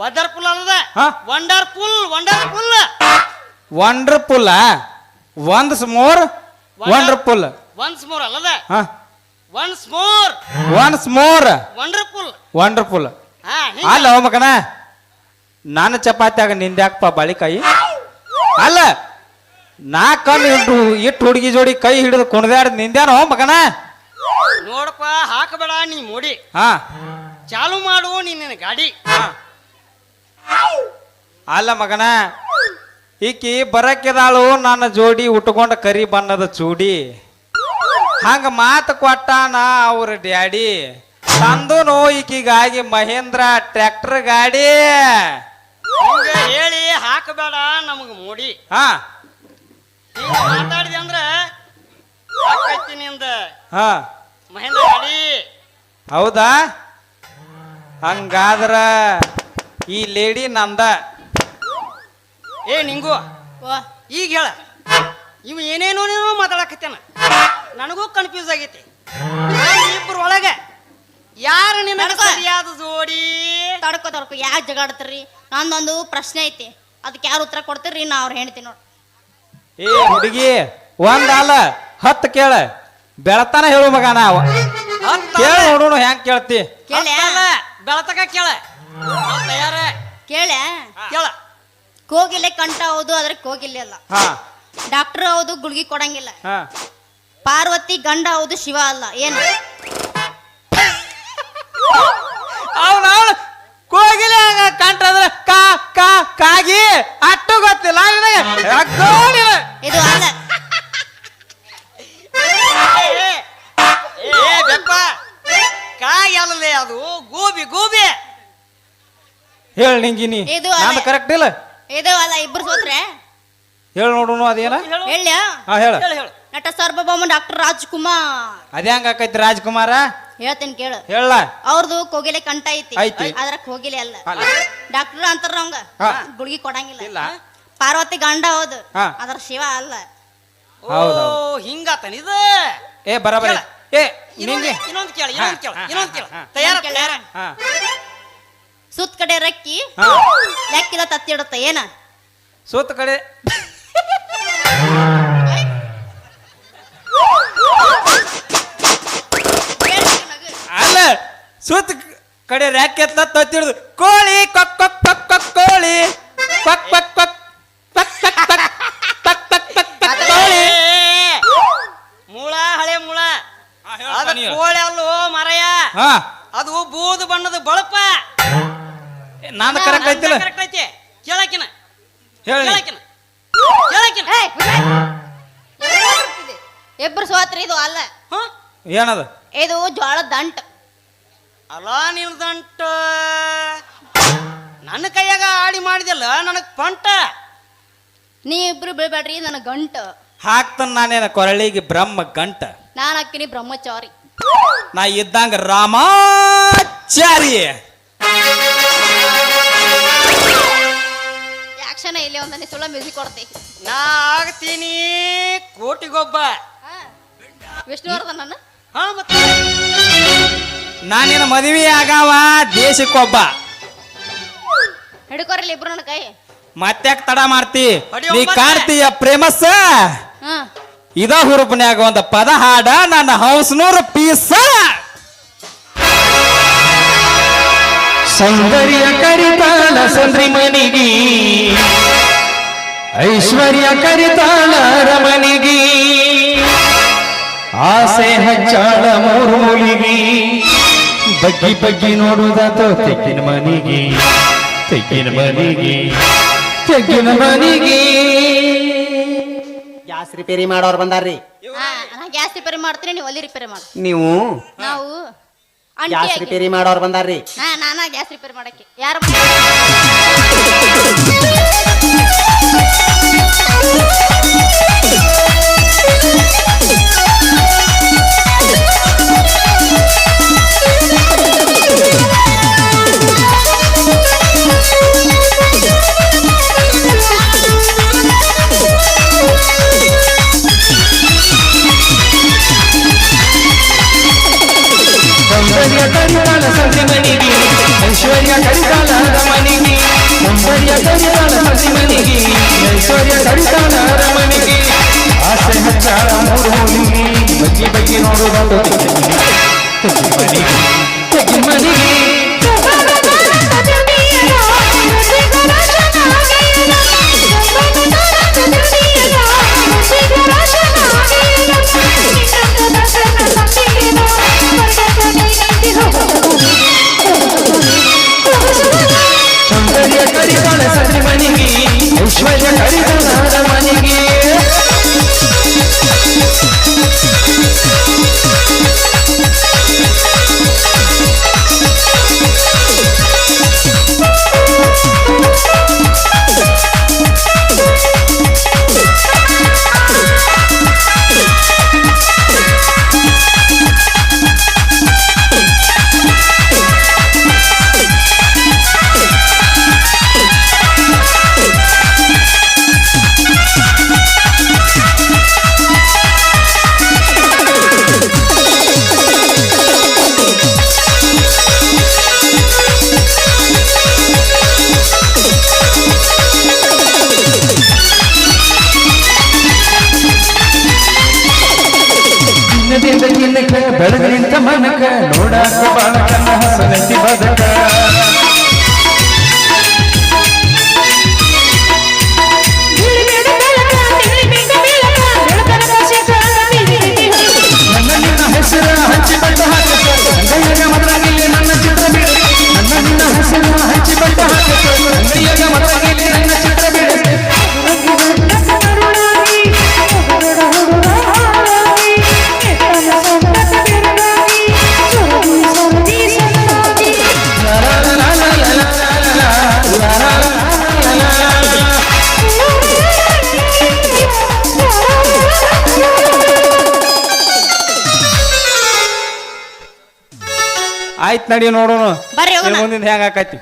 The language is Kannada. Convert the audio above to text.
ವಂಡರ್ಫುಲ್ ಅಲ್ಲದ ಹಾ? Wonderful wonderful wonderful once more wonderful once more ಅಲ್ಲದ ಹಾ once more once more wonderful wonderful ಹಾ ಅಲ್ಲ ಮಗನ ನಾನು ಚಪಾತಿಯಾಗ ನಿಂದ್ಯಾಕಪ್ಪ ಬಾಳಿಕಾಯಿ ಅಲ್ಲ ನಾ ಕಣ್ಣು ಇಟ್ಟು ಹುಡುಗಿ ಜೋಡಿ ಕೈ ಹಿಡಿದು ಕುಣಿದಾಡ ನಿಂದ್ಯಾನೋ ಮಗನ ನೋಡಪ್ಪ ಹಾಕಬೇಡ ನೀ ಮೂಡಿ ಹಾ ಚಾಲು ಮಾಡು ನಿನ್ನ ಗಾಡಿ ಅಲ್ಲ ಮಗನ ಈಕಿ ಬರಕ್ಕಿದಾಳು ನನ್ನ ಜೋಡಿ ಉಟ್ಕೊಂಡ ಕರಿ ಬಣ್ಣದ ಚೂಡಿ ಹಂಗ ಮಾತು ಕೊಟ್ಟಾನ ಅವ್ರ ಡ್ಯಾಡಿ ತಂದನು ಈಕಿಗಾಗಿ ಮಹೇಂದ್ರ ಟ್ರ್ಯಾಕ್ಟರ್ ಗಾಡಿ ಹಿಂಗ ಹೇಳಿ ಹಾಕಬೇಡ ನಮಗ ಮೂಡಿ ಹಾ ಹಿಂಗ ಮಾತಾಡಿದೆ ಅಂದ್ರ ಹಾಕೈತಿ ನಿಂದ ಹಾ ಮಹೇಂದ್ರ ಗಾಡಿ ಹೌದಾ ಹಂಗಾದ್ರ ಈ ಲೇಡಿ ನಂದ ಏ ನಿಂಗು ಈಗ ಹೇಳ ಇವ್ ಏನೇನೋ ಮಾತಾಡಕತ್ತೇನ ನನಗೂ ಕನ್ಫ್ಯೂಸ್ ಆಗೈತಿ ಇಬ್ಬರ ಒಳಗೆ ಯಾರು ನಿನ್ನ ಸರಿಯಾದ ಜೋಡಿ ತಡ್ಕೊ ಯಾಕೆ ಜಗಾಡ್ತೀರಿ ನಂದೊಂದು ಪ್ರಶ್ನೆ ಐತಿ ಅದಕ್ಕೆ ಯಾರು ಉತ್ತರ ಕೊಡ್ತೀರಿ ನಾ ಅವ್ರು ಹೇಳ್ತೀನಿ ನೋಡಿ. ಏ ಹುಡುಗಿ ಒಂದಲ್ಲ 10 ಕೇಳ ಬೆಳತಾನ ಹೇಳು ಮಗ ನಾವು ಕೇಳ ನೋಡೋಣ ಹೆಂಗ್ ಕೇಳ್ತಿ ಕೇಳ ಬೆಳತಕ ಕೇಳ ತಯಾರ ಕೇಳ ಕೇಳ ಕೋಗಿಲೆ ಕಂಠ ಹೌದು ಆದ್ರೆ ಕೋಗಿಲೆ ಅಲ್ಲ. ಹಾ ಡಾಕ್ಟರ್ ಹೌದು ಗುಳ್ಗಿ ಕೊಡಂಗಿಲ್ಲ. ಹಾ ಪಾರ್ವತಿ ಗಂಡ ಹೌದು ಶಿವ ಅಲ್ಲ. ಏನು ಅವನು ಕೋಗಿಲೆ ಕಂಟ್ರ ಕಾ ಕಾ ಕಾಗಿ ಅಟ್ಟು ಗೊತ್ತಿಲ್ಲ ಇದು ಅಲ್ಲ. ಏ ಬೆಪ್ಪ ಕಾಯಿ ಅಲ್ಲಲೇ ಅದು ಗೂಬಿ ಗೂಬಿ ಹೇಳಿ ನಿಂಗಿನಿ ಇದು ನಾನು ಕರೆಕ್ಟ್ ಇಲ್ಲ ಇದು ಅಲ್ಲ. ಇಬ್ರು ಸೋತ್ರೆ ಹೇಳಿ ನೋಡೋಣ ಅದೇನ ಹೇಳ. ಹಾ ಹೇಳ ನಟ ಸಾರ್ವಭೌಮ ಡಾಕ್ಟರ್ ರಾಜ್ಕುಮಾರ್. ಅದೇ ಹಂಗ ಆಕೈತಿ ರಾಜ್ಕುಮಾರ ಹೇಳ್ತೇನೆ ಕೇಳು. ಹೇಳ ಅವ್ರದ್ದು ಕೋಗಿಲೆ ಕಂಠ ಐತಿ ಐತಿ. ಆದ್ರ ಕೋಗಿಲೆ ಅಲ್ಲ. ಅಲ್ಲ. ಡಾಕ್ಟರ್ ಅಂತಾರ ಅವಂಗ ಹಾ. ಗುಳ್ಗಿ ಕೊಡಂಗಿಲ್ಲ. ಇಲ್ಲ. ಪಾರ್ವತಿ ಗಂಡ ಹೌದು ಹಾ. ಆದ್ರ ಶಿವ ಅಲ್ಲ. ಹೌದು. ಹಿಂಗಾತನ ಇದು ಏ ಬರಬರ ಏ ನಿಂಗೆ ಇನ್ನೊಂದು ಕೇಳ ಇನ್ನೊಂದು ಕೇಳ ಇನ್ನೊಂದು ಕೇಳ ತಯಾರ ತಯಾರ ಹಾ ಸುತ್ತ ಕಡೆ ರಕ್ಕಿ ಹಾ ಲೆಕ್ಕಿಲ್ಲ ತತ್ತಿಡುತ್ತ ಏನ ಸೂತ ಕಡೆ ಅಲ್ಲ ಸೂತ ಕಡೆ ರ್ಯಾಕ್ ಎತ್ಲ ತತ್ತಿಡ್ದು ಕೋಳಿ ಕೊಕ್ ಕೊಕ್ ಕೊಕ್ ಕೊಕ್ ಕೋಳಿ ಕೊಕ್ ಕೊಕ್ ಕೊಕ್ ಕೊಕ್ ಕೊಕ್ ಕೊಕ್ ಕೊಕ್ ಕೊಕ್ ಕೊಕ್ ಕೊಕ್ ಕೋಳಿ ಮೂಳ ಹಳೆ ಮೂಳ ಅದ ಕೋಳಿ ಅಲ್ಲೋ ಮರಯ ಹಾ ಅದು ಬೂದು ಬಣ್ಣದ ಬಳಪ ನಾನು ಕರೆಕ್ಟ್ ಐತಿಲ್ಲ ಕರೆಕ್ಟ್ ಐತಿ ಕೇಳಕಿನ ಹೇಳಿ ಕೇಳಕಿನ ಕೇಳಕಿನ ಇಬ್ರು ಸೋತ್ರಿ. ಇದು ಅಲ್ಲ. ಏನದ ಇದು ಜೋಳದ ದಂಟ. ಅಲ್ಲ ನಿಲ್ದಂಟ ನನ್ನ ಕೈಯಾಗ ಆಡಿ ಮಾಡಿದಲ್ಲ ನನಗ್ ಪಂಟ. ನೀ ಇಬ್ರು ಬೀಳ್ಬೇಡ್ರಿ ನನ್ನ ಗಂಟ. ಹಾಕ್ತಾನ ನಾನೇನ ಕೊರಳಿಗೆ ಬ್ರಹ್ಮ ಗಂಟ ನಾನು ಹಾಕಿನಿ ಬ್ರಹ್ಮಚಾರಿ. ನಾ ಇದ್ದಂಗ ರಾಮಾಚಾರಿ. ಆಕ್ಷನ್ ಇಲ್ಲಿ ಒಂದನೇ ಸುಳ್ಳ ಮ್ಯೂಸಿಕ್ ಕೊಡ್ತಿ. ನಾ ಆಗ್ತೀನಿ ಕೋಟಿಗೊಬ್ಬ. ವಿಷ್ಣುವರ್ಧನ್ ನನ್ನ ಹಾ ಮತ್ತೆ ನಾನೇನ ಮದುವೆ ಆಗಾವ ದೇಶಕ್ಕೊಬ್ಬ. ಹಿಡ್ಕೋರಿಲ್ಲ ಇಬ್ರು ನನ್ನ ಕೈ. ಮತ್ತ್ಯಾಕ್ ತಡ ಮಾಡ್ತಿ ಹೊಡಿ ನೀ ಒಬ್ಬತ್ತೆ. ಕಾಣ್ತೀಯ ಪ್ರೇಮಸ್ಸ ಹಾ ಇದ ಹುರುಪನ್ಯಾಗ ಒಂದ ಪದ ಹಾಡ ನನ್ನ ಹೌಸ್ನೂರು ಪೀಸ. ಸೌಂದರ್ಯ ಕರಿತಾಳ ಸಂದ್ರಿ ಮನಿಗಿ ಐಶ್ವರ್ಯ ಕರಿತಾಳ ರಮನಿಗಿ ಆಸೆ ಹಚ್ಚಾಳ ಮೂರು ಮೂಲಿಗಿ ಬಗ್ಗಿ ಬಗ್ಗಿ ನೋಡುದಾತ ತೆಕ್ಕಿನ ಮನಿಗಿ ತೆಕ್ಕಿನ ಮನಿಗಿ ತೆಕ್ಕಿನ ಮನಿಗಿ. ಗ್ಯಾಸ್ ರಿಪೇರಿ ಮಾಡೋರು ಬಂದಾರ್ರಿ. ನಾ ಗ್ಯಾಸ್ ರಿಪೇರಿ ಮಾಡ್ತೀನಿ, ನೀವು ಒಲಿ ರಿಪೇರಿ ಮಾಡಿ. ನೀವು ನಾವು ಗ್ಯಾಸ್ ಅಂಟಿ ರಿಪೇರಿ ಮಾಡೋರು ಬಂದಾರ್ರಿ. ನಾನಾ ಗ್ಯಾಸ್ ರಿಪೇರಿ ಮಾಡಕ್ಕೆ ಯಾರು ಸೌಂದರ್ಯ ಕರಿತಾಳ ಸಂದ್ರಿ ಮನಿಗಿ ಐಶ್ವರ್ಯ ಕರಿತಾಳ ರಮನಿಗಿ ಶುರುವಾತು ತೆಗ್ಗಿನ ಮನೆಗೆ ಸೌಂದರ್ಯ ಕರಿತಾಳ ಸರಿ ಮನೆಗೆ ಐಶ್ವರ್ಯ ಕರಿತಾಳ ಮನೆಗೆ ಬೆಳೆದ ನಿಂತ ಮನಕ ನೋಡಾಕ ಬಾಳಕನ ಹಸನತಿ ಬದಕ ನನ್ನ ನಿನ್ನ ಹೆಸರ ಹಂಚಿ ಬಟ್ಟ ಹಾಕ ಅಂಗೈಯಾಗ ಮದರಾಗಿಲ್ಲಿ ನನ್ನ ಚಿತ್ರ ಬಿಡ ನನ್ನ ನಿನ್ನ ಹೆಸರ ಹಂಚಿ ಬಟ್ಟ ಹಾಕ ಅಂಗೈಯಾಗ ಮದರಾಗಿಲ್ಲಿ ನನ್ನ ಚಿತ್ರ ಬಿಡ ಆಯ್ತು ನಡಿ ನೋಡೋಣ ಬರ್ರಿ ಹೋಗೋಣ. ಮುಂದಿನ ಹೆಂಗ ಆಕೈತಿ